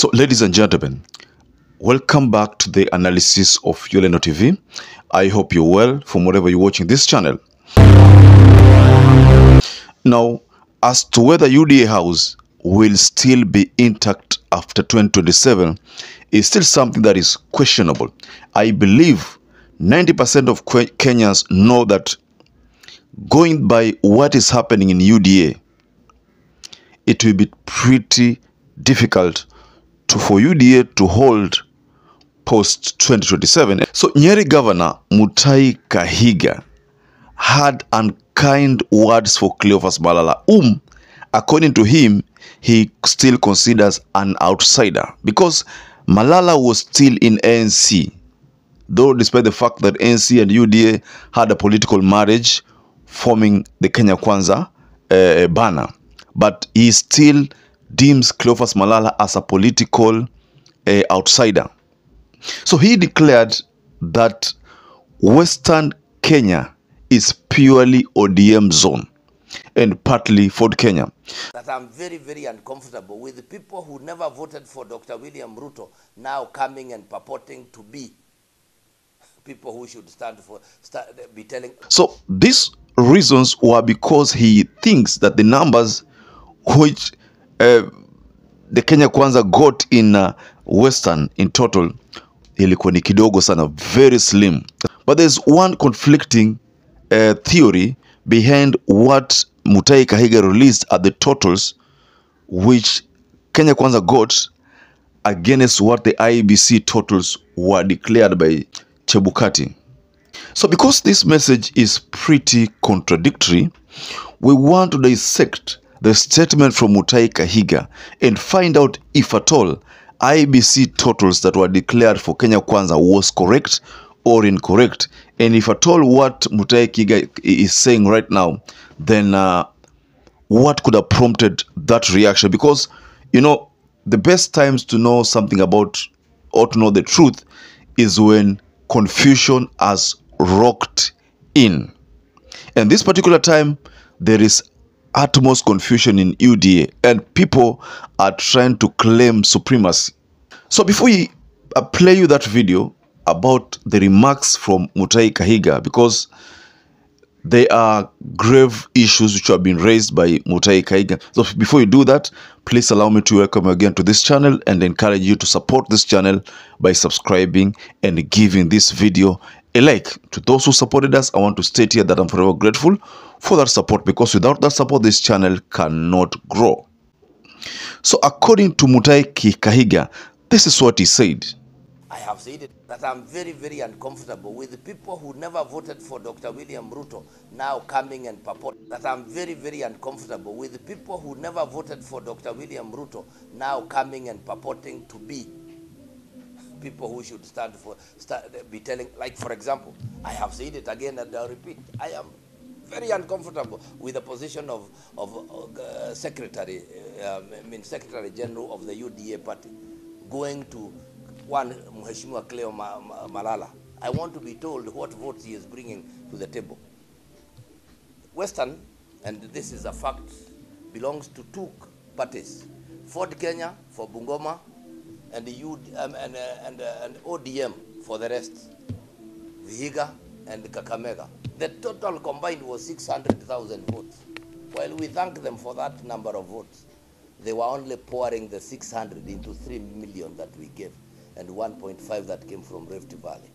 So, ladies and gentlemen, welcome back to the analysis of YOLENO TV. I hope you're well from wherever you're watching this channel. Now, as to whether UDA House will still be intact after 2027 is still something that is questionable. I believe 90% of Kenyans know that going by what is happening in UDA, it will be pretty difficult for UDA to hold post 2027. So Nyeri Governor MUTAHI KAHIGA had unkind words for Cleophas Malala, whom, according to him, he still considers an outsider because Malala was still in ANC, though despite the fact that ANC and UDA had a political marriage forming the Kenya Kwanza banner, but he still deems Cleophas Malala as a political outsider. So he declared that Western Kenya is purely ODM zone and partly Ford Kenya. That I'm very, very uncomfortable with the people who never voted for Dr. William Ruto now coming and purporting to be people who should be telling. So these reasons were because he thinks that the numbers which the Kenya Kwanza got in Western in total ilikuwa ni kidogo sana, very slim. But there's one conflicting theory behind what MUTAHI KAHIGA released at the totals which Kenya Kwanza got against what the IEBC totals were declared by CHEBUKATI. So because this message is pretty contradictory, we want to dissect the statement from MUTAHI KAHIGA and find out if at all IEBC totals that were declared for Kenya Kwanza was correct or incorrect, and if at all what MUTAHI KAHIGA is saying right now, then what could have prompted that reaction? Because, you know, the best times to know something about or to know the truth is when confusion has rocked in. And this particular time, there is utmost confusion in UDA and people are trying to claim supremacy. So before we play you that video about the remarks from MUTAHI KAHIGA, because there are grave issues which have been raised by MUTAHI KAHIGA. So before you do that, please allow me to welcome you again to this channel and encourage you to support this channel by subscribing and giving this video a like. To those who supported us, I want to state here that I'm forever grateful for that support, because without that support, this channel cannot grow. So according to MUTAHI KAHIGA, this is what he said. I have said it, that I'm very, very uncomfortable with the people who never voted for Dr. William Ruto now coming and purport. That I'm very, very uncomfortable with the people who never voted for Dr. William Ruto now coming and purporting to be people who should be telling, like for example, I have said it again and I'll repeat, I am very uncomfortable with the position of Secretary General of the UDA party going to one Mheshimiwa Cleo Malala. I want to be told what votes he is bringing to the table. Western, and this is a fact, belongs to two parties: Ford Kenya for Bungoma and the and ODM for the rest, Vihiga and Kakamega. The total combined was 600,000 votes. While we thank them for that number of votes, they were only pouring the 600 into 3 million that we gave, and 1.5 that came from Rift Valley.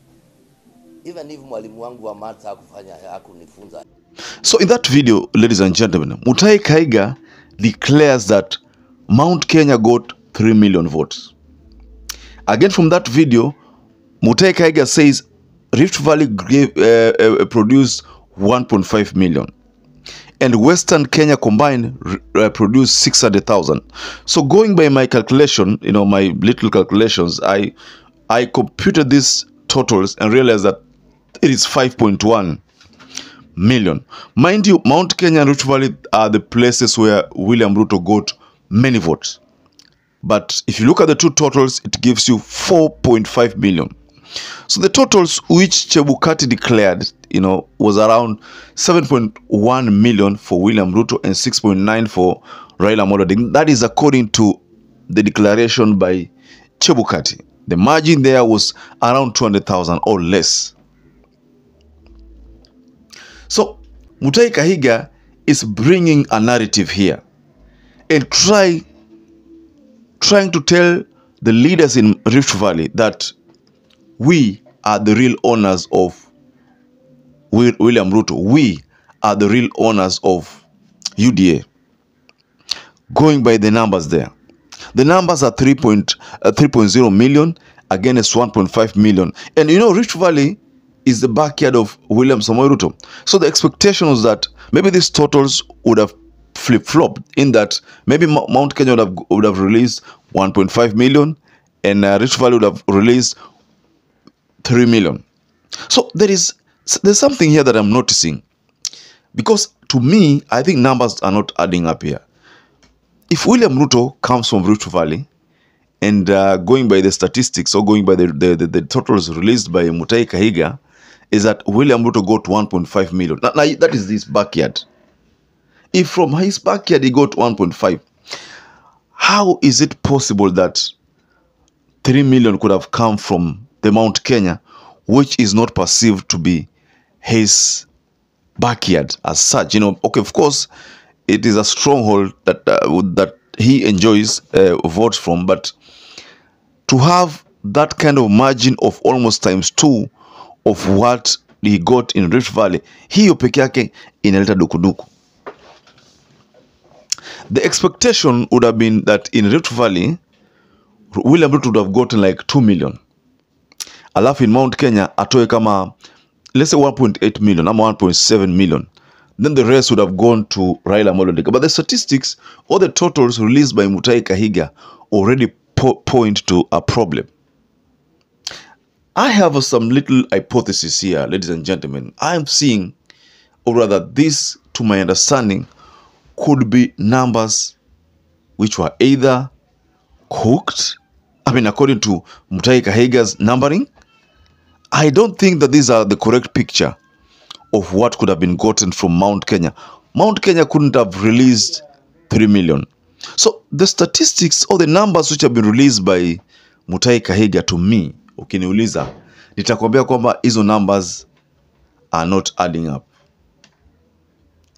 Even if mwalimu wangu wa maths hakunifunza. So in that video, ladies and gentlemen, MUTAHI KAHIGA declares that Mount Kenya got 3 million votes. Again from that video, MUTAHI KAHIGA says Rift Valley produced 1.5 million. And Western Kenya combined produced 600,000. So going by my calculation, you know, my little calculations, I computed these totals and realized that it is 5.1 million. Mind you, Mount Kenya and Rift Valley are the places where William Ruto got many votes. But if you look at the two totals, it gives you 4.5 million. So the totals which CHEBUKATI declared, you know, was around 7.1 million for William Ruto and 6.9 for Raila Amolo Odinga. That is according to the declaration by CHEBUKATI. The margin there was around 200,000 or less. So MUTAHI KAHIGA is bringing a narrative here and trying to tell the leaders in Rift Valley that we are the real owners of William Ruto. We are the real owners of UDA. Going by the numbers there. The numbers are 3.0 million against 1.5 million. And you know, Rift Valley is the backyard of William Samoei Ruto. So the expectation was that maybe these totals would have flip-flopped, in that maybe Mount Kenya would have released 1.5 million and Rift Valley would have released 3 million. So there's something here that I'm noticing, because to me, I think numbers are not adding up here. If William Ruto comes from Rift Valley, and going by the statistics or going by the totals released by MUTAHI KAHIGA, is that William Ruto got 1.5 million. Now that is his backyard. If from his backyard he got 1.5, how is it possible that 3 million could have come from the Mount Kenya, which is not perceived to be his backyard as such? You know, okay, of course, it is a stronghold that that he enjoys votes from, but to have that kind of margin of almost ×2 of what he got in Rift Valley, hiyo peke yake inaleta dukuduku. The expectation would have been that in Rift Valley, William Ruto would have gotten like 2 million. Alafu in Mount Kenya, atoe kama, let's say 1.8 million, ama 1.7 million. Then the rest would have gone to Raila Amolo Odinga. But the statistics or the totals released by MUTAHI KAHIGA already point to a problem. I have some little hypothesis here, ladies and gentlemen. I am seeing, or rather this, to my understanding, could be numbers which were either cooked, I mean, according to MUTAHI KAHIGA's numbering. I don't think that these are the correct picture of what could have been gotten from Mount Kenya. Mount Kenya couldn't have released 3 million. So the statistics or the numbers which have been released by MUTAHI KAHIGA, to me, ukiniuliza, nitakwambia kwamba hizo numbers are not adding up.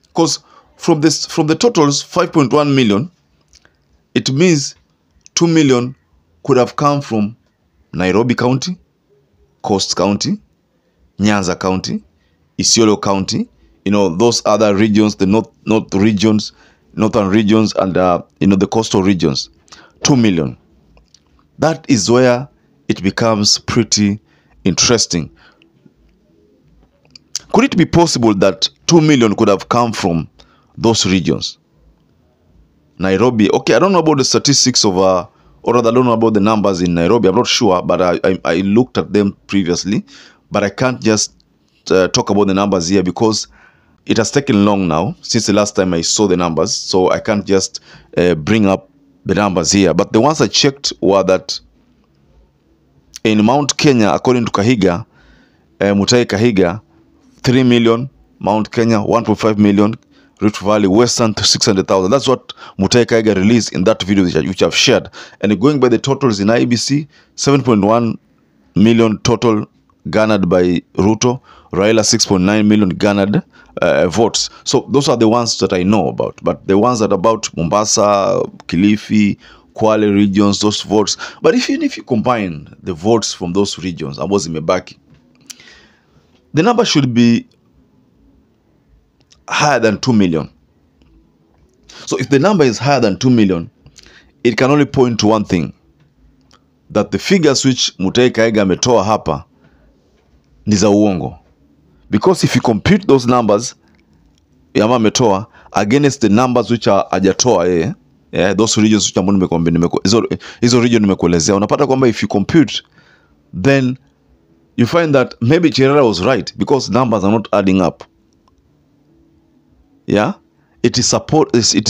Because from the totals 5.1 million, it means 2 million could have come from Nairobi County, Coast County, Nyanza County, Isiolo County, you know, those other regions, the northern regions, and you know, the coastal regions. 2 million. That is where it becomes pretty interesting. Could it be possible that 2 million could have come from those regions? Nairobi, okay, I don't know about the statistics of or rather I don't know about the numbers in Nairobi. I'm not sure, but I looked at them previously, but I can't just talk about the numbers here because it has taken long now since the last time I saw the numbers, so I can't just bring up the numbers here. But the ones I checked were that in Mount Kenya, according to KAHIGA, MUTAHI KAHIGA, 3 million, Mount Kenya 1.5 million, Rift Valley Western 600,000. That's what MUTAHI KAHIGA released in that video which I've shared. And going by the totals in IEBC, 7.1 million total garnered by Ruto, Raila 6.9 million garnered votes. So those are the ones that I know about. But the ones that about Mombasa, Kilifi, Kwale regions, those votes. But even if you combine the votes from those regions, I was in Mebaki, the number should be higher than 2 million. So if the number is higher than 2 million, it can only point to one thing, that the figures which MUTAHI KAHIGA ametoa hapa ni za uongo. Because if you compute those numbers yama ametoa against the numbers which are hajatoa those regions which ambao nimekwambia, hizo region nimekuelezea, unapata kwamba if you compute, then you find that maybe Cherera was right because numbers are not adding up. Yeah, it is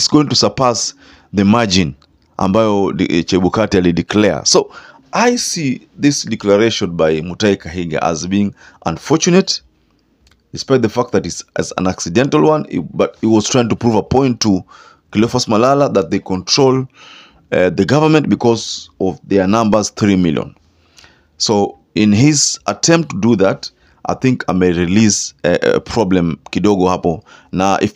going to surpass the margin ambayo CHEBUKATI alideclare. So I see this declaration by MUTAHI KAHIGA as being unfortunate, despite the fact that it's as an accidental one, but he was trying to prove a point to Cleophas Malala that they control the government, because of their numbers, 3 million. So in his attempt to do that, I think I may release a problem kidogo hapo. Now, if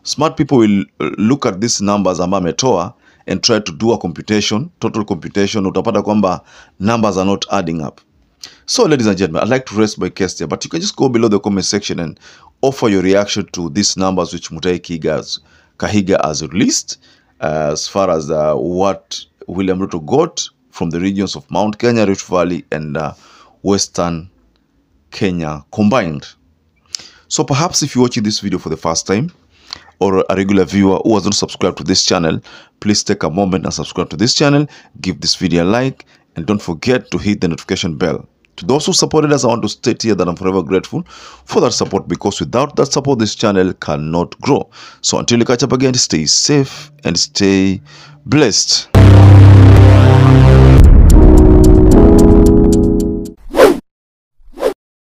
smart people will look at these numbers amba ametoa and try to do a computation, total computation, utapata kwamba numbers are not adding up. So, ladies and gentlemen, I'd like to rest my case here, but you can just go below the comment section and offer your reaction to these numbers which MUTAHI KAHIGA has released, as far as what William Ruto got from the regions of Mount Kenya, Rift Valley, and Western Kenya combined. So perhaps if you're watching this video for the first time, or a regular viewer who has not subscribed to this channel, please take a moment and subscribe to this channel, give this video a like, and don't forget to hit the notification bell. To those who supported us, I want to state here that I'm forever grateful for that support, because without that support, this channel cannot grow. So until we catch up again, stay safe and stay blessed.